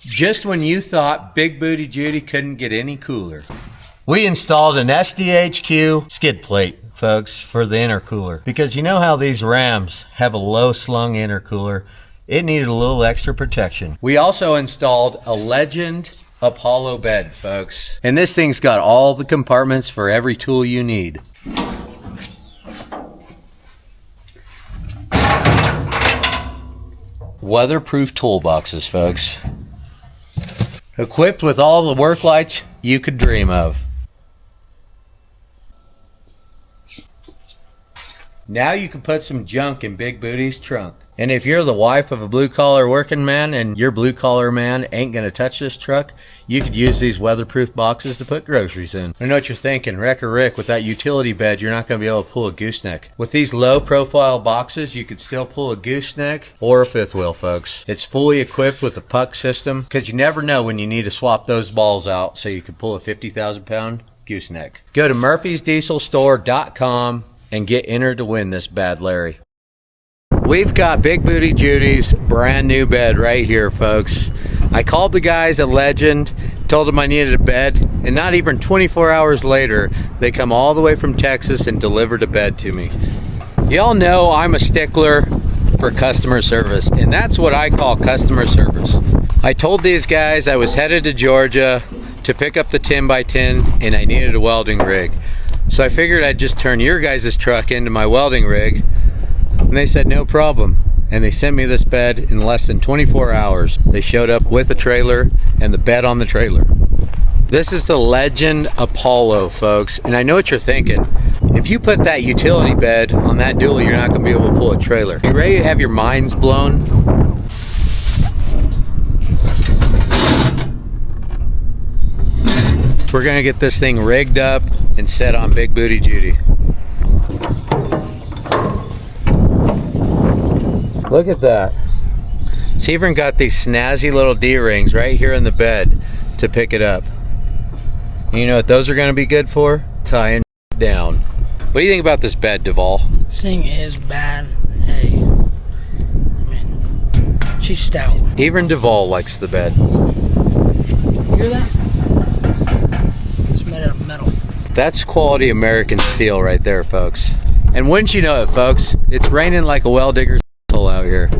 Just when you thought Big Booty Judy couldn't get any cooler. We installed an SDHQ skid plate, folks, for the intercooler. Because you know how these Rams have a low slung intercooler? It needed a little extra protection. We also installed a Legend Apollo bed, folks. And this thing's got all the compartments for every tool you need. Weatherproof toolboxes, folks. Equipped with all the work lights you could dream of. Now you can put some junk in Big Booty's trunk. And if you're the wife of a blue-collar working man and your blue-collar man ain't gonna touch this truck, you could use these weatherproof boxes to put groceries in. I know what you're thinking, Wrecker Rick, with that utility bed, you're not gonna be able to pull a gooseneck. With these low-profile boxes, you could still pull a gooseneck or a fifth wheel, folks. It's fully equipped with a puck system, because you never know when you need to swap those balls out so you can pull a 50,000-pound gooseneck. Go to murphysdieselstore.com and get entered to win this bad Larry. We've got Big Booty Judy's brand new bed right here, folks. I called the guys at Legend, told them I needed a bed, and not even 24 hours later, they come all the way from Texas and delivered a bed to me. Y'all know I'm a stickler for customer service, and that's what I call customer service. I told these guys I was headed to Georgia to pick up the 10x10 and I needed a welding rig. So I figured I'd just turn your guys' truck into my welding rig. And they said no problem. And they sent me this bed in less than 24 hours. They showed up with a trailer and the bed on the trailer. This is the Legend Apollo, folks. And I know what you're thinking. If you put that utility bed on that dually, you're not gonna be able to pull a trailer. You ready to have your minds blown? We're gonna get this thing rigged up and set on Big Booty Judy. Look at that. It's even got these snazzy little D-rings right here in the bed to pick it up. And you know what those are gonna be good for? Tying down. What do you think about this bed, Duvall? This thing is bad. Hey, I mean, she's stout. Even Duvall likes the bed. You hear that? It's made out of metal. That's quality American steel right there, folks. And wouldn't you know it, folks, it's raining like a well digger's asshole out here.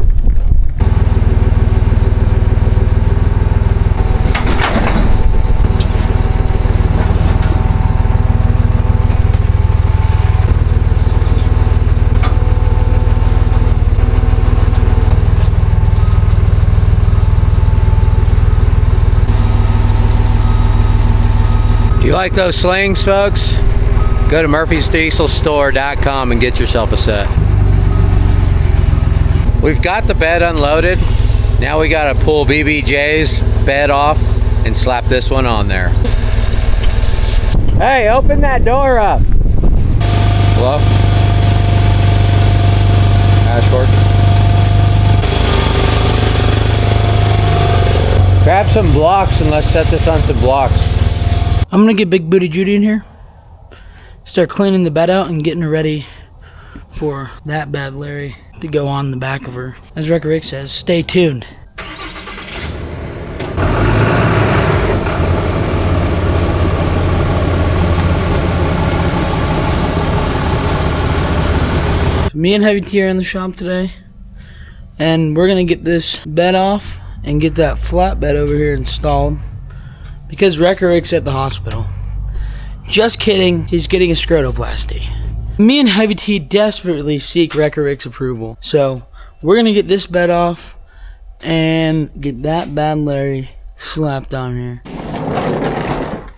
You like those slings, folks? Go to murphysdieselstore.com and get yourself a set. We've got the bed unloaded. Now we gotta pull BBJ's bed off and slap this one on there. Hey, open that door up. Hello? Ashford? Grab some blocks and let's set this on some blocks. I'm gonna get Big Booty Judy in here, start cleaning the bed out and getting her ready for that bad Larry to go on the back of her. As Wrecker Rick says, stay tuned. Me and Heavy T are in the shop today, and we're gonna get this bed off and get that flatbed over here installed. Because Wrecker Rick's at the hospital. Just kidding, he's getting a scrotoplasty. Me and Heavy T desperately seek Wrecker Rick's approval. So, we're gonna get this bed off and get that bad Larry slapped on here.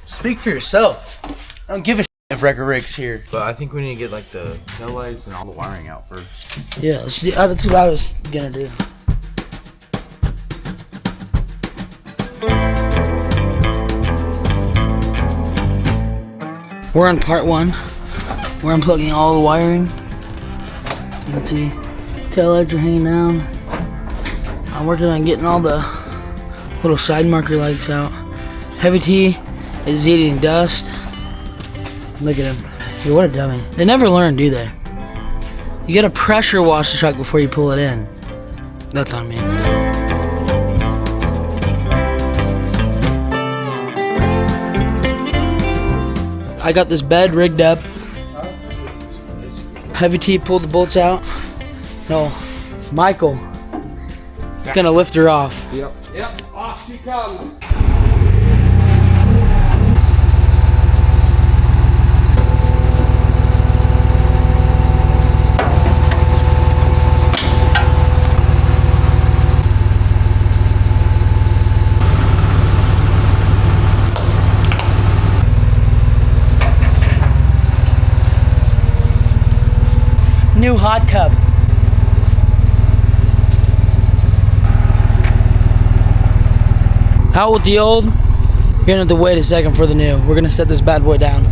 Speak for yourself. I don't give a shit if Wrecker Rick's here. But I think we need to get like the tail lights and all the wiring out first. Yeah, that's what I was gonna do. We're on part one. We're unplugging all the wiring. You can see tail lights are hanging down. I'm working on getting all the little side marker lights out. Heavy T is eating dust. Look at him. Dude, what a dummy. They never learn, do they? You gotta pressure wash the truck before you pull it in. That's on me. I got this bed rigged up. Heavy T pulled the bolts out. No, Michael is gonna lift her off. Yep, off she comes. New hot tub. Out with the old. You're gonna have to wait a second for the new. We're gonna set this bad boy down.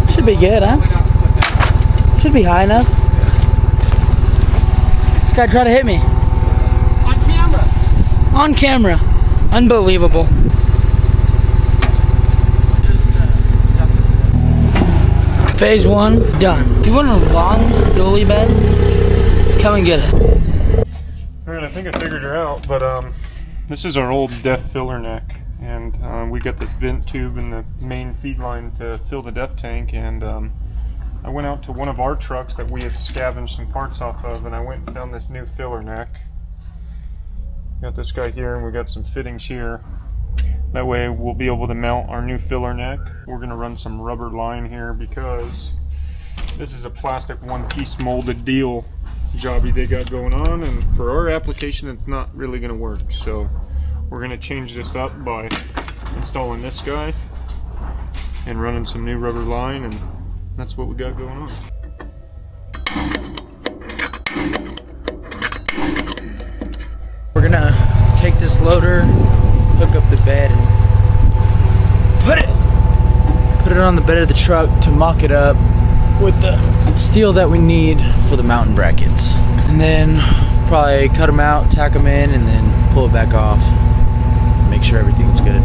Should be good, huh? Should be high enough. This guy tried to hit me. On camera. On camera. Unbelievable. Phase 1 done. You want a long dolly bed? Come and get it. Alright, I think I figured her out, but this is our old DEF filler neck, and we got this vent tube in the main feed line to fill the DEF tank, and I went out to one of our trucks that we had scavenged some parts off of, and I went and found this new filler neck. Got this guy here, and we got some fittings here. That way we'll be able to mount our new filler neck. We're going to run some rubber line here because this is a plastic one-piece molded deal jobby they got going on, and for our application it's not really going to work. So we're going to change this up by installing this guy and running some new rubber line, and that's what we got going on. We're gonna take this loader, hook up the bed, and put it on the bed of the truck to mock it up with the steel that we need for the mounting brackets. And then probably cut them out, tack them in, and then pull it back off. Make sure everything's good.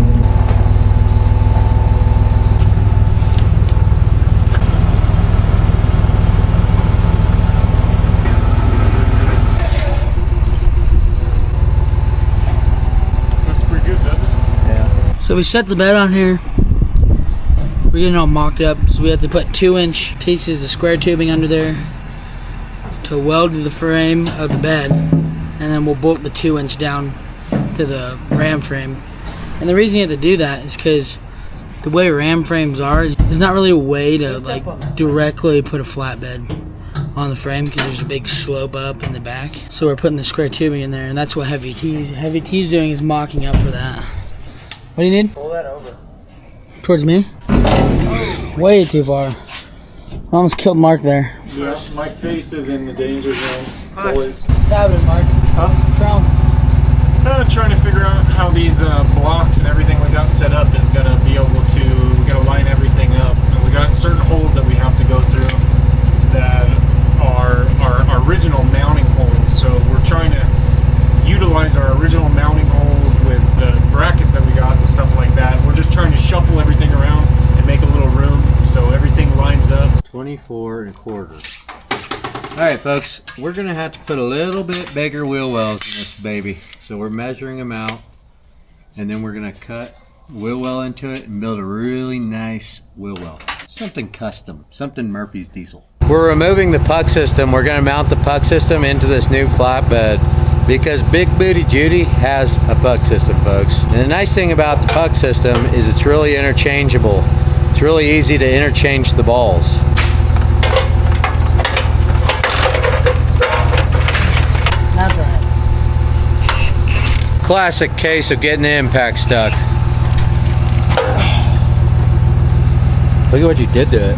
So we set the bed on here. We're getting all mocked up, so we have to put 2-inch pieces of square tubing under there to weld to the frame of the bed, and then we'll bolt the 2-inch down to the ram frame. And the reason you have to do that is because the way ram frames are, there's not really a way to like directly put a flatbed on the frame because there's a big slope up in the back. So we're putting the square tubing in there, and that's what Heavy T's doing, is mocking up for that. What do you need? Pull that over. Towards me? Way too far. I almost killed Mark there. Yeah, my face is in the danger zone, boys. What's happening, Mark? Huh? What's wrong? Trying to figure out how these blocks and everything we got set up is going to be able to, we got to line everything up. And we got certain holes that we have to go through that are our original mounting holes. So we're trying to utilize our original mounting holes with the brackets that we got and stuff like that. We're just trying to shuffle everything around and make a little room so everything lines up. 24 1/4. Alright folks, we're going to have to put a little bit bigger wheel wells in this baby. So we're measuring them out, and then we're going to cut wheel well into it and build a really nice wheel well. Something custom, something Murphy's Diesel. We're removing the puck system. We're going to mount the puck system into this new flatbed because Big Booty Judy has a puck system, folks. And the nice thing about the puck system is it's really interchangeable. It's really easy to interchange the balls. That's right. Classic case of getting the impact stuck. Look at what you did to it.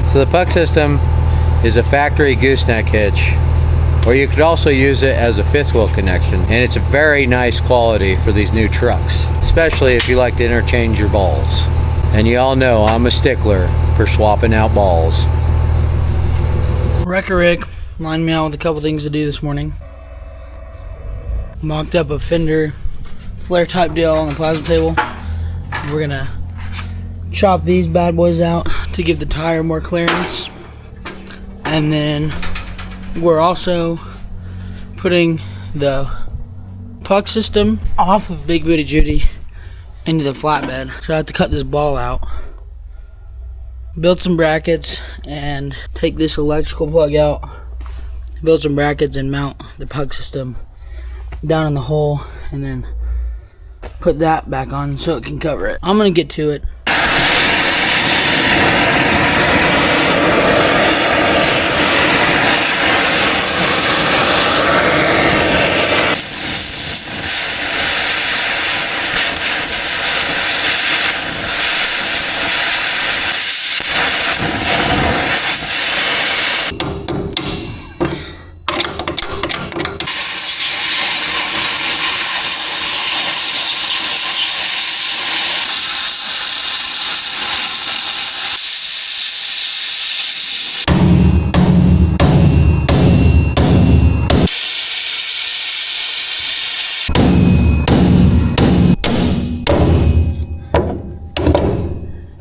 So the puck system is a factory gooseneck hitch, or you could also use it as a fifth wheel connection, and it's a very nice quality for these new trucks, especially if you like to interchange your balls. And you all know I'm a stickler for swapping out balls. Wrecker Rick lined me out with a couple things to do this morning. Mocked up a fender flare type deal on the plasma table. We're gonna chop these bad boys out to give the tire more clearance. And then we're also putting the puck system off of Big Booty Judy into the flatbed. So I have to cut this ball out, build some brackets, and take this electrical plug out, build some brackets, and mount the puck system down in the hole, and then put that back on so it can cover it. I'm gonna get to it.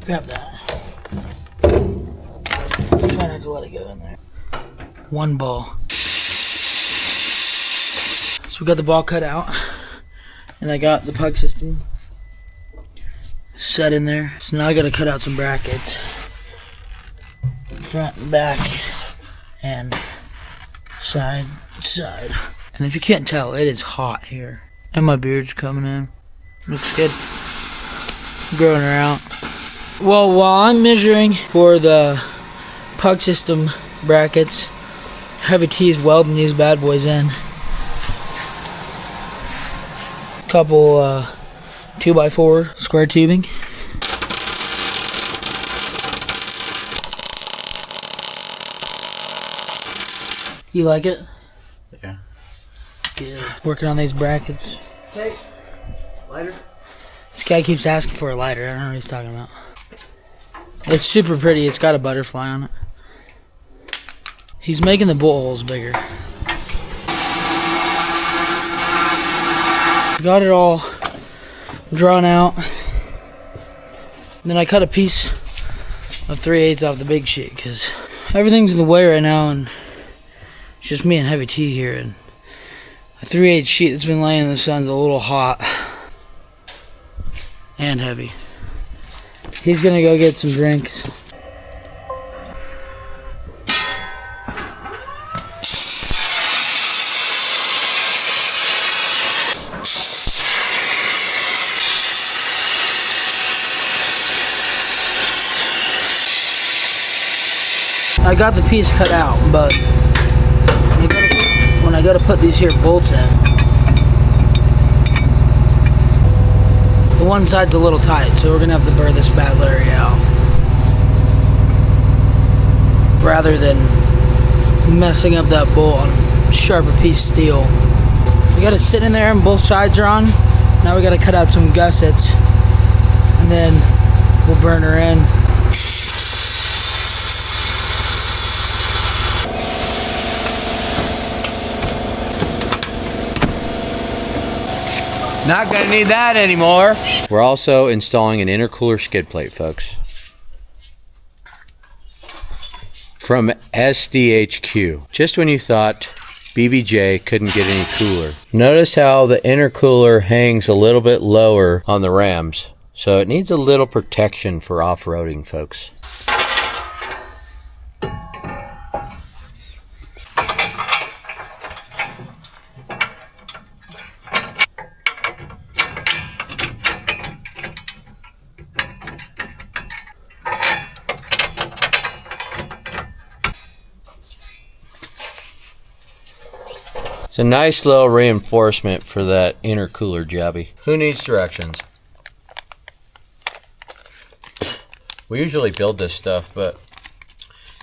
Grab that. Try not to let it go in there. One ball. So we got the ball cut out, and I got the puck system set in there. So now I gotta cut out some brackets, front and back, and side to side. And if you can't tell, it is hot here, and my beard's coming in. Looks good. Growing her out. Well, while I'm measuring for the puck system brackets, Heavy T's welding these bad boys in. Couple 2x4 square tubing. You like it? Yeah. Good. Working on these brackets. Okay. Lighter. This guy keeps asking for a lighter. I don't know what he's talking about. It's super pretty. It's got a butterfly on it. He's making the bolt holes bigger. Got it all drawn out. Then I cut a piece of 3/8 off the big sheet because everything's in the way right now, and it's just me and Heavy T here. And a 3/8 sheet that's been laying in the sun's a little hot and heavy. He's gonna go get some drinks. I got the piece cut out, but when I go to put these here bolts in, the one side's a little tight, so we're gonna have to burr this bad Larry out rather than messing up that bolt on a sharper piece of steel. We got it sitting in there and both sides are on. Now we gotta cut out some gussets and then we'll burn her in. Not gonna need that anymore. We're also installing an intercooler skid plate, folks. From SDHQ. Just when you thought BBJ couldn't get any cooler. Notice how the intercooler hangs a little bit lower on the rams. So it needs a little protection for off-roading, folks. It's a nice little reinforcement for that intercooler jobby. Who needs directions? We usually build this stuff, but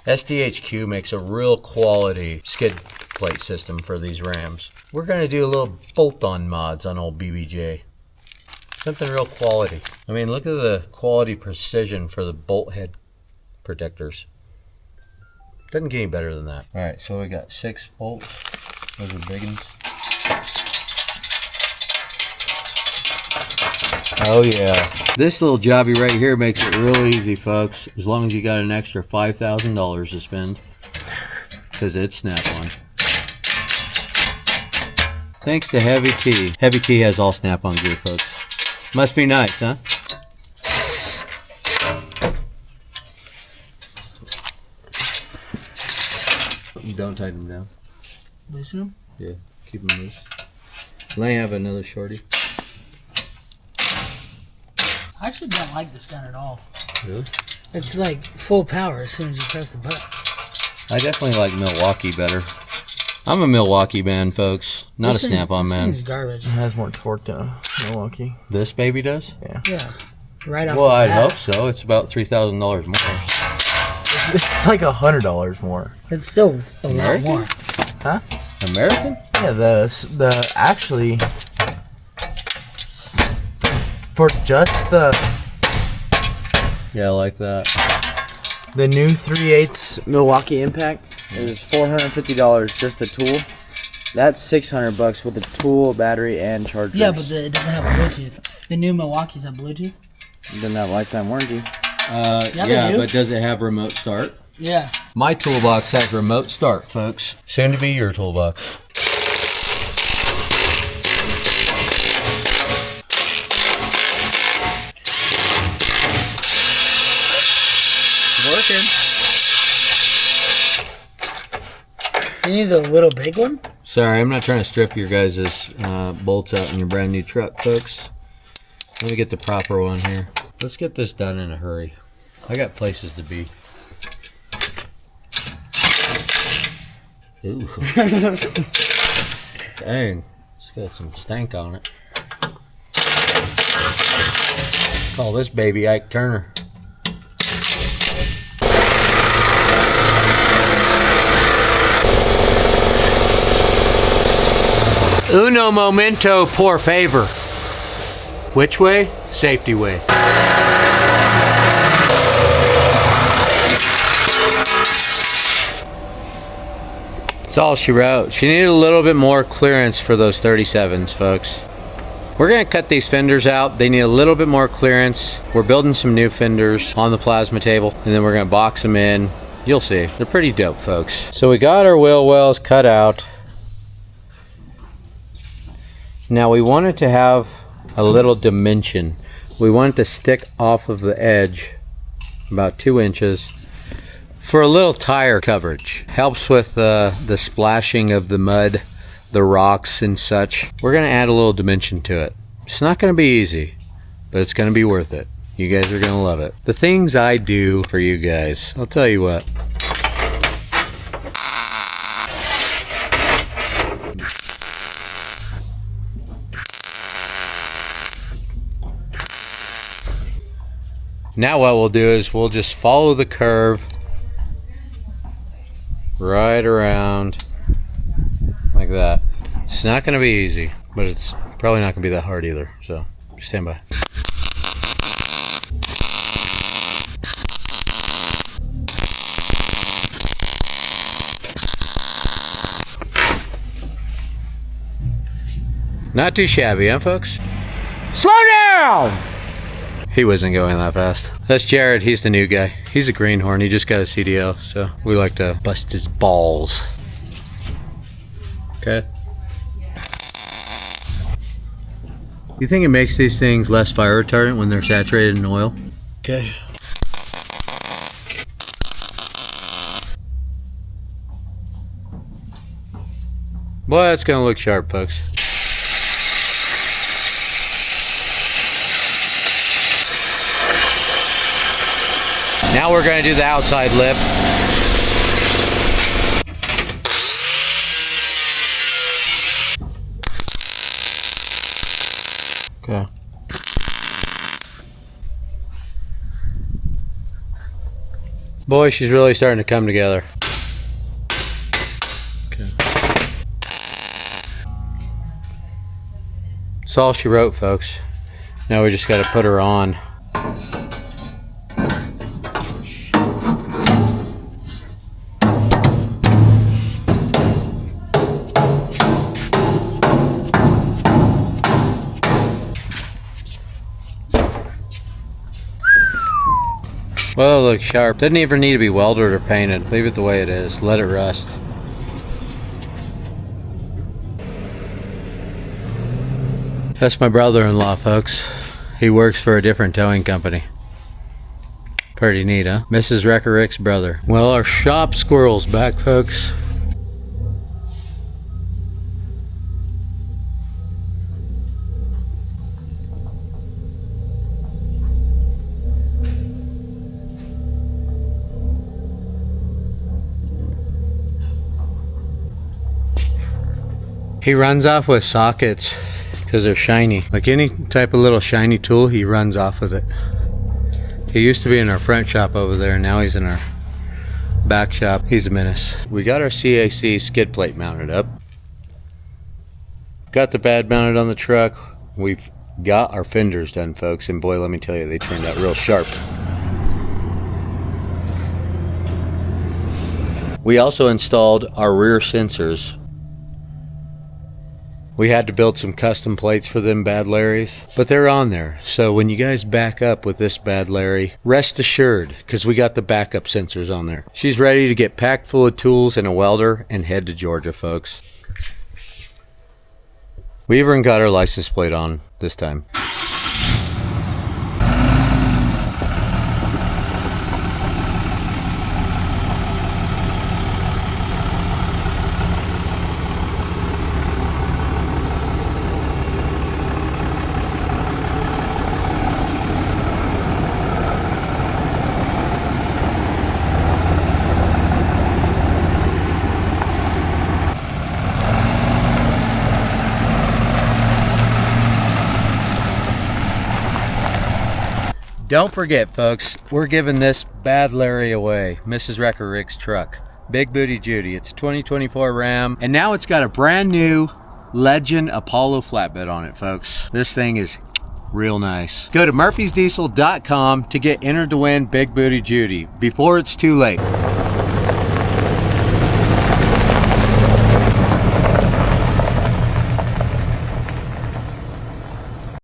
SDHQ makes a real quality skid plate system for these Rams. We're gonna do a little bolt-on mods on old BBJ. Something real quality. I mean, look at the quality precision for the bolt head protectors. Doesn't get any better than that. All right, so we got 6 bolts. Those are big ones. Oh yeah. This little jobby right here makes it real easy, folks. As long as you got an extra $5,000 to spend. Because it's Snap-on. Thanks to Heavy T. Heavy T has all Snap-on gear, folks. Must be nice, huh? You don't tighten them down. Loosen them? Yeah, keep them loose. Let me have another shorty. I actually don't like this gun at all. Really? It's like full power as soon as you press the button. I definitely like Milwaukee better. I'm a Milwaukee man, folks. Not This a Snap-on thing man. is garbage. It has more torque than a Milwaukee. This baby does? Yeah. Right off Well, the I'd bat. hope so. It's about $3,000 more. It's like $100 more. It's still a lot American? more. Huh? American? Yeah, the actually for just Yeah, I like that. the new 3/8 Milwaukee Impact is $450 just the tool. That's $600 with the tool, battery, and chargers. Yeah, but it doesn't have Bluetooth. The new Milwaukee's have Bluetooth. Doesn't have lifetime warranty. they do. But does it have remote start? Yeah. My toolbox has remote start, folks. Soon to be your toolbox. Working. You need the little big one? Sorry, I'm not trying to strip your guys' bolts out in your brand new truck, folks. Let me get the proper one here. Let's get this done in a hurry. I got places to be. Ooh. Dang, it's got some stank on it. Call this baby Ike Turner. Uno momento por favor. Which way? Safety way. That's all she wrote. She needed a little bit more clearance for those 37s, folks. We're gonna cut these fenders out. They need a little bit more clearance. We're building some new fenders on the plasma table, and then we're gonna box them in. You'll see. They're pretty dope, folks. So we got our wheel wells cut out. Now we wanted to have a little dimension. We want it to stick off of the edge about 2 inches for a little tire coverage. Helps with the splashing of the mud, the rocks and such. We're gonna add a little dimension to it. It's not gonna be easy, but it's gonna be worth it. You guys are gonna love it. The things I do for you guys, I'll tell you what. Now what we'll do is we'll just follow the curve right around like that. It's not going to be easy, but it's probably not going to be that hard either, so stand by. Not too shabby, huh, folks? Slow down! He wasn't going that fast. That's Jared. He's the new guy. He's a greenhorn. He just got a CDL, so we like to bust his balls. Okay. You think it makes these things less fire retardant when they're saturated in oil? Okay. Boy, it's gonna look sharp, folks. Now we're going to do the outside lip. Okay. Boy, she's really starting to come together. Okay. That's all she wrote, folks. Now we just got to put her on. Well, it looks sharp. Doesn't even need to be welded or painted. Leave it the way it is. Let it rust. That's my brother-in-law, folks. He works for a different towing company. Pretty neat, huh? Mrs. Wrecker Rick's brother. Well, our shop squirrel's back, folks. He runs off with sockets because they're shiny. Like any type of little shiny tool, he runs off with it. He used to be in our front shop over there, now he's in our back shop. He's a menace. We got our CAC skid plate mounted up. Got the bed mounted on the truck. We've got our fenders done, folks, and boy, let me tell you, they turned out real sharp. We also installed our rear sensors. We had to build some custom plates for them Bad Larrys, but they're on there. So when you guys back up with this Bad Larry, rest assured, because we got the backup sensors on there. She's ready to get packed full of tools and a welder and head to Georgia, folks. We even got our license plate on this time. Don't forget, folks, we're giving this Bad Larry away. Mrs. Wrecker Rick's truck. Big Booty Judy. It's a 2024 Ram. And now it's got a brand new Legend Apollo flatbed on it, folks. This thing is real nice. Go to murphysdiesel.com to get entered to win Big Booty Judy before it's too late.